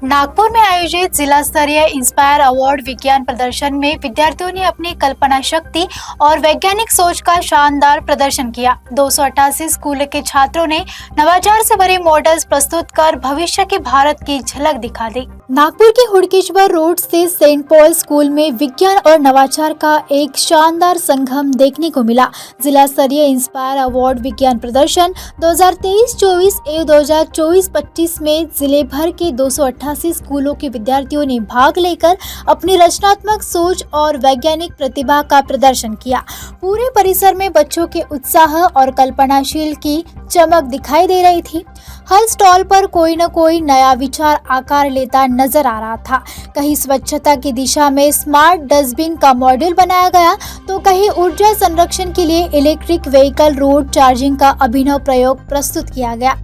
नागपुर में आयोजित जिला स्तरीय इंस्पायर अवार्ड विज्ञान प्रदर्शन में विद्यार्थियों ने अपनी कल्पना शक्ति और वैज्ञानिक सोच का शानदार प्रदर्शन किया। 288 स्कूल के छात्रों ने नवाचार से भरे मॉडल्स प्रस्तुत कर भविष्य के भारत की झलक दिखा दी। नागपुर के हुड़केश्वर रोड स्थित सेंट पॉल स्कूल में विज्ञान और नवाचार का एक शानदार संगम देखने को मिला। जिला स्तरीय इंस्पायर अवार्ड विज्ञान प्रदर्शन 2023-24 एवं 2024-25 में जिले भर के 288 स्कूलों के विद्यार्थियों ने भाग लेकर अपनी रचनात्मक सोच और वैज्ञानिक प्रतिभा का प्रदर्शन किया। पूरे परिसर में बच्चों के उत्साह और कल्पनाशील की चमक दिखाई दे रही थी। हर स्टॉल पर कोई न कोई नया विचार आकार लेता नजर आ रहा था। कहीं स्वच्छता की दिशा में स्मार्ट डस्टबिन का मॉडल बनाया गया तो कहीं ऊर्जा संरक्षण के लिए इलेक्ट्रिक व्हीकल रोड चार्जिंग का अभिनव प्रयोग प्रस्तुत किया गया।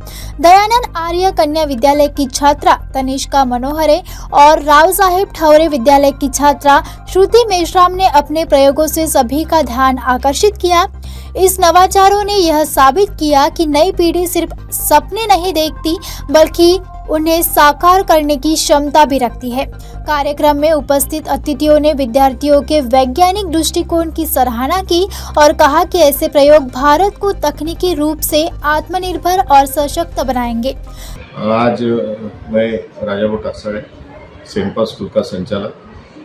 दयानंद आर्य कन्या विद्यालय की छात्रा तनिष्का मनोहरे और राव साहेब ठौरे विद्यालय की छात्रा श्रुति मेश्राम ने अपने प्रयोगों से सभी का ध्यान आकर्षित किया। इस नवाचारों ने यह साबित किया कि नई पीढ़ी सिर्फ सपने नहीं देखती बल्कि उन्हें साकार करने की क्षमता भी रखती है। कार्यक्रम में उपस्थित अतिथियों ने विद्यार्थियों के वैज्ञानिक दृष्टिकोण की सराहना की और कहा कि ऐसे प्रयोग भारत को तकनीकी रूप से आत्मनिर्भर और सशक्त बनाएंगे। आज मैं राजा बोटासड़े सेंट पॉल स्कूल का संचालक।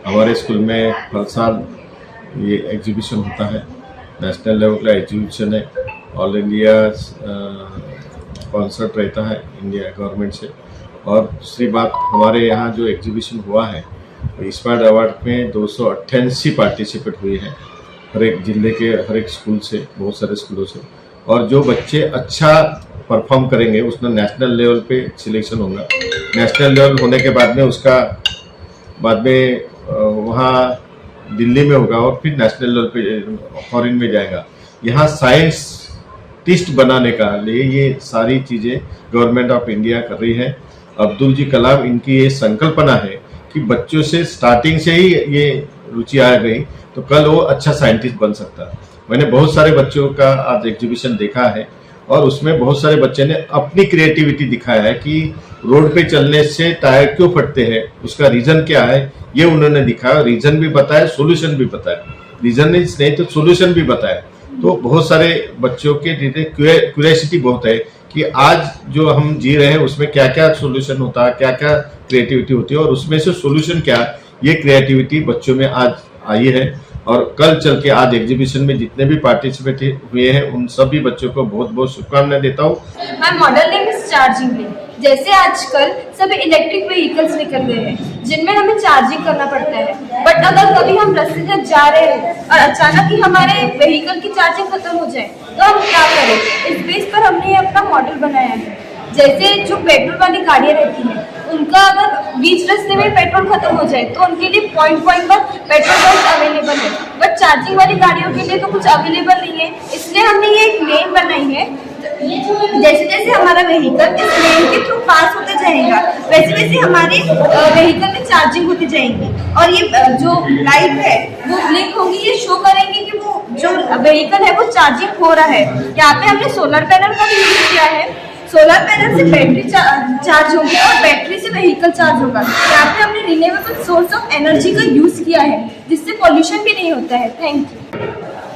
हमारे स्कूल में हर साल ये एग्जीबिशन होता है, नेशनल लेवल का एग्जीबिशन है। ऑल इंडिया स्पॉन्सर्ड रहता है इंडिया गवर्नमेंट से। और दूसरी बात, हमारे यहाँ जो एग्जीबिशन हुआ है इंस्पायर अवार्ड में 288 पार्टिसिपेट हुए हैं हर एक जिले के हर एक स्कूल से, बहुत सारे स्कूलों से। और जो बच्चे अच्छा परफॉर्म करेंगे उसमें नेशनल लेवल पे सिलेक्शन होगा। नेशनल लेवल होने के बाद में उसका वहाँ दिल्ली में होगा और फिर नेशनल लेवल पे फॉरेन में जाएगा। यहाँ साइंटिस्ट बनाने का लिए ये सारी चीज़ें गवर्नमेंट ऑफ इंडिया कर रही है। अब्दुल जी कलाम इनकी ये संकल्पना है कि बच्चों से स्टार्टिंग से ही ये रुचि आ गई तो कल वो अच्छा साइंटिस्ट बन सकता है। मैंने बहुत सारे बच्चों का आज एग्जीबिशन देखा है और उसमें बहुत सारे बच्चे ने अपनी क्रिएटिविटी दिखाया है कि रोड पे चलने से टायर क्यों फटते हैं, उसका रीजन क्या है, ये उन्होंने दिखाया। रीजन भी बताया, सोल्यूशन भी बताया। रीजन नहीं तो सोल्यूशन भी बताया। तो बहुत सारे बच्चों के क्यूरियोसिटी बहुत है कि आज जो हम जी रहे हैं उसमें क्या क्या सोल्यूशन होता है, क्या क्या क्रिएटिविटी होती है और उसमें से सोल्यूशन क्या, ये क्रिएटिविटी बच्चों में आज आई है। और कल चल के आज एग्जीबिशन में जितने भी पार्टिसिपेट हुए हैं उन सभी बच्चों को बहुत बहुत शुभकामनाएं देता हूँ। मैं model name is charging link. जैसे आजकल सभी इलेक्ट्रिक व्हीकल्स निकल गए हैं जिनमें हमें चार्जिंग करना पड़ता है, बट अगर कभी हम रास्ते से जा रहे हैं और अचानक ही हमारे व्हीकल की चार्जिंग खत्म हो जाए तो हम क्या करें। इस बेस पर हमने अपना मॉडल बनाया है। जैसे जो पेट्रोल वाली गाड़ियाँ रहती हैं उनका अगर बीच रास्ते में पेट्रोल खत्म हो जाए तो उनके लिए पॉइंट पर पेट्रोल पंप अवेलेबल है, बट चार्जिंग वाली गाड़ियों के लिए तो कुछ अवेलेबल नहीं है। इसलिए हमने ये एक लेन बनाई है। जैसे जैसे हमारा व्हीकल इस लेन के थ्रू पास होते जाएगा वैसे वैसे हमारे व्हीकल में चार्जिंग होती जाएगी और ये जो लाइट है वो ब्लिंक होगी, ये शो करेंगे कि वो जो व्हीकल है वो चार्जिंग हो रहा है। यहाँ पे हमने सोलर पैनल का भी यूज किया है। सोलर पैनल से बैटरी चार्ज होगी और बैटरी से व्हीकल चार्ज होगा। यहाँ पे हमने रिन्यूएबल सोर्स ऑफ एनर्जी का यूज किया है जिससे पॉल्यूशन भी नहीं होता है। Thank you.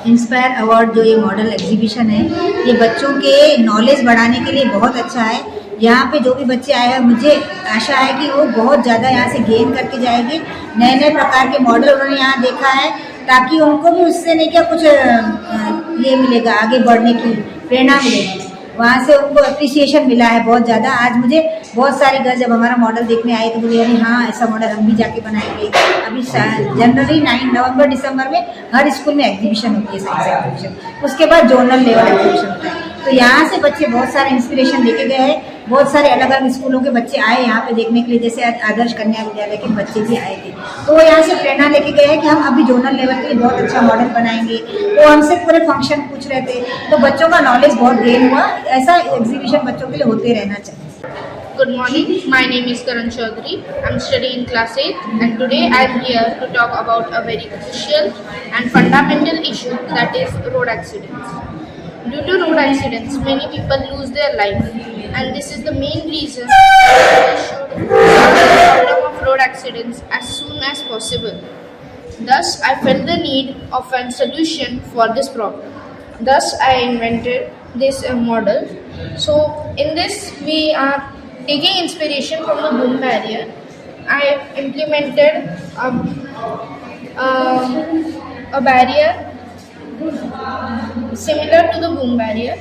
इंस्पायर अवार्ड जो ये मॉडल एग्जीबिशन है ये बच्चों के नॉलेज बढ़ाने के लिए बहुत अच्छा है। यहाँ पे जो भी बच्चे आए हैं मुझे आशा है कि वो बहुत ज़्यादा यहाँ से गेन करके जाएंगे। नए नए प्रकार के मॉडल उन्होंने यहाँ देखा है ताकि उनको भी उससे नहीं क्या कुछ ये मिलेगा, आगे बढ़ने की प्रेरणा मिलेगी। वहाँ से उनको अप्रिसिएशन मिला है बहुत ज़्यादा। आज मुझे बहुत सारे घर जब हमारा मॉडल देखने आए तो बोले अरे हाँ ऐसा मॉडल हम भी जाके बनाएंगे। अभी जनवरी 9 नवंबर दिसंबर में हर स्कूल में एग्जीबिशन होती है, साइंस एग्जीबिशन। उसके बाद जोनल लेवल एग्जीबिशन होता है। तो यहाँ से बच्चे बहुत सारे इंस्पिरेशन लेके गए हैं। बहुत सारे अलग अलग स्कूलों के बच्चे आए यहाँ पे देखने के लिए। जैसे आदर्श कन्या विद्यालय के बच्चे भी आए थे तो वो यहाँ से प्रेरणा लेके गए हैं कि हम अभी जोनल लेवल के लिए बहुत अच्छा मॉडल बनाएंगे। तो हमसे पूरे फंक्शन पूछ रहे थे तो बच्चों का नॉलेज बहुत गेन हुआ। ऐसा एग्जीबिशन बच्चों के लिए होते रहना चाहिए। Good morning, my name is Karan Chaudhary. I'm studying class 8 and today I'm here to talk about a very crucial and fundamental issue, that is road accidents. Due to road accidents, many people lose their life and this is the main reason we should road accidents as soon as possible. Thus, I felt the need of a solution for this problem. Thus, I invented this model. So, in this, we are taking inspiration from the boom barrier. I implemented a barrier similar to the boom barrier.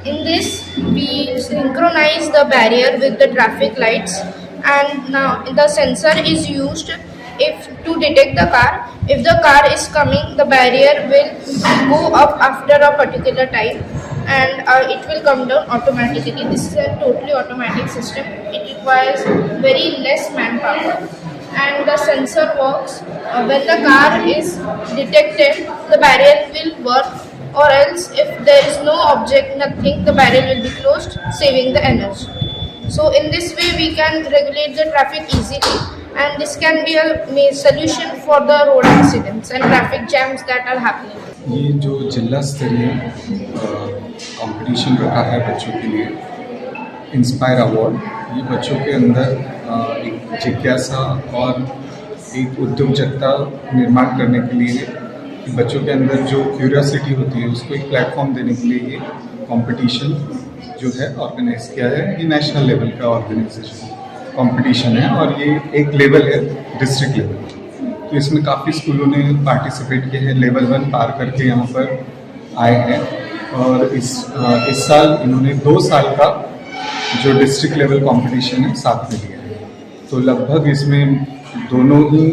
In this, we synchronize the barrier with the traffic lights, and now the sensor is used to detect the car. If the car is coming, the barrier will go up after a particular time, and it will come down automatically. This is a totally automatic system. It requires very less manpower, and the sensor works when the car is detected, the barrier will work, or else if there is no object, nothing, the barrier will be closed, saving the energy. So in this way we can regulate the traffic easily, and this can be a solution for the road accidents and traffic jams that are happening. ये जो जिला स्तरीय competition रखा है बच्चों के लिए, inspire award, ये बच्चों के अंदर एक जिज्ञासा और एक उद्योजकता निर्माण करने के लिए, बच्चों के अंदर जो क्यूरियोसिटी होती है उसको एक प्लेटफॉर्म देने के लिए ये कंपटीशन जो है ऑर्गेनाइज किया है। ये नेशनल लेवल का ऑर्गेनाइजेशन कंपटीशन है और ये एक लेवल है डिस्ट्रिक्ट लेवल। तो इसमें काफ़ी स्कूलों ने पार्टिसिपेट किए हैं, लेवल 1 पार करके यहाँ पर आए हैं, और इस साल इन्होंने 2 साल का जो डिस्ट्रिक्ट लेवल कंपटीशन है साथ में लिया है। तो लगभग इसमें दोनों ही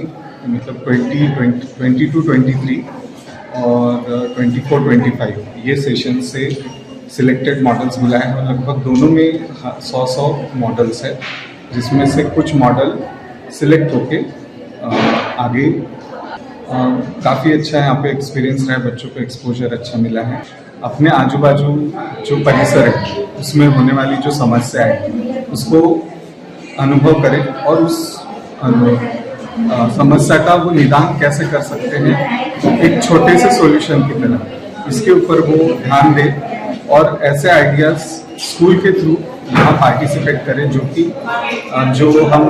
मतलब 20 to 23 और 24-25 ये सेशन से सिलेक्टेड मॉडल्स बुलाए हैं, और लगभग दोनों में 100 मॉडल्स है, जिसमें से कुछ मॉडल सिलेक्ट होके आगे काफ़ी अच्छा है। यहाँ पे एक्सपीरियंस रहा है, बच्चों को एक्सपोजर अच्छा मिला है। अपने आजू बाजू जो परिसर है उसमें होने वाली जो समस्या है उसको अनुभव करें, और उस समस्या का वो निदान कैसे कर सकते हैं एक छोटे से सॉल्यूशन की तरह, इसके ऊपर वो ध्यान दें, और ऐसे आइडियाज़ स्कूल के थ्रू यहाँ पार्टिसिपेट करें, जो हम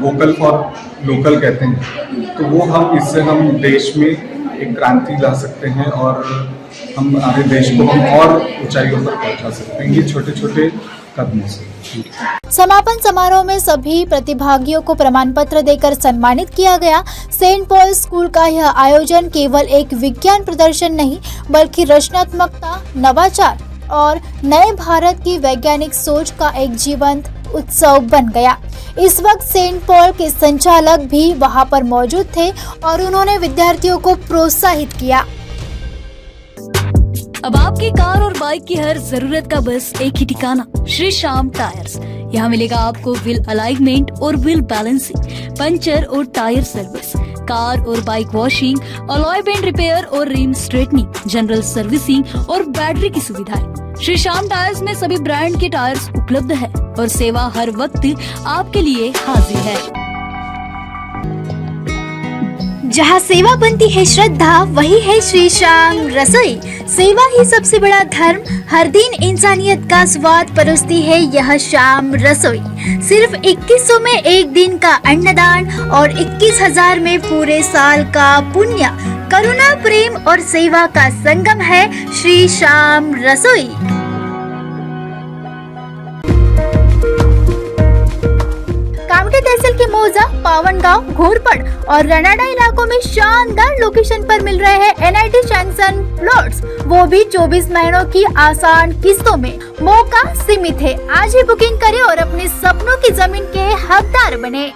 वोकल फॉर लोकल कहते हैं, तो वो इससे हम देश में एक क्रांति ला सकते हैं, और हम हमारे देश को हम और ऊंचाइयों पर पहुंचा सकते हैं, ये छोटे छोटे कदमों से। समापन समारोह में सभी प्रतिभागियों को प्रमाण पत्र देकर सम्मानित किया गया। सेंट पॉल स्कूल का यह आयोजन केवल एक विज्ञान प्रदर्शन नहीं, बल्कि रचनात्मकता, नवाचार और नए भारत की वैज्ञानिक सोच का एक जीवंत उत्सव बन गया। इस वक्त सेंट पॉल के संचालक भी वहां पर मौजूद थे और उन्होंने विद्यार्थियों को प्रोत्साहित किया। अब आपकी कार और बाइक की हर जरूरत का बस एक ही ठिकाना, श्री श्याम टायर्स। यहाँ मिलेगा आपको व्हील अलाइनमेंट और व्हील बैलेंसिंग, पंचर और टायर सर्विस, कार और bike washing, alloy bend repair और रिम स्ट्रेटनिंग, जनरल सर्विसिंग और बैटरी की सुविधाएं। श्री श्याम टायर्स में सभी ब्रांड के टायर्स उपलब्ध है और सेवा हर वक्त आपके लिए हाजिर है। जहाँ सेवा बनती है श्रद्धा, वही है श्री श्याम रसोई। सेवा ही सबसे बड़ा धर्म, हर दिन इंसानियत का स्वाद परोसती है यह श्याम रसोई। सिर्फ 2100 में एक दिन का अन्नदान और 21,000 में पूरे साल का पुण्य, करुणा, प्रेम और सेवा का संगम है श्री श्याम रसोई। कामठी तहसील के मौजा, पावनगांव, घोरपड़ और रनाडा इलाकों में शानदार लोकेशन पर मिल रहे हैं NIT सैंक्शन प्लॉट्स, वो भी 24 महीनों की आसान किस्तों में। मौका सीमित है, आज ही बुकिंग करें और अपने सपनों की जमीन के हकदार बने।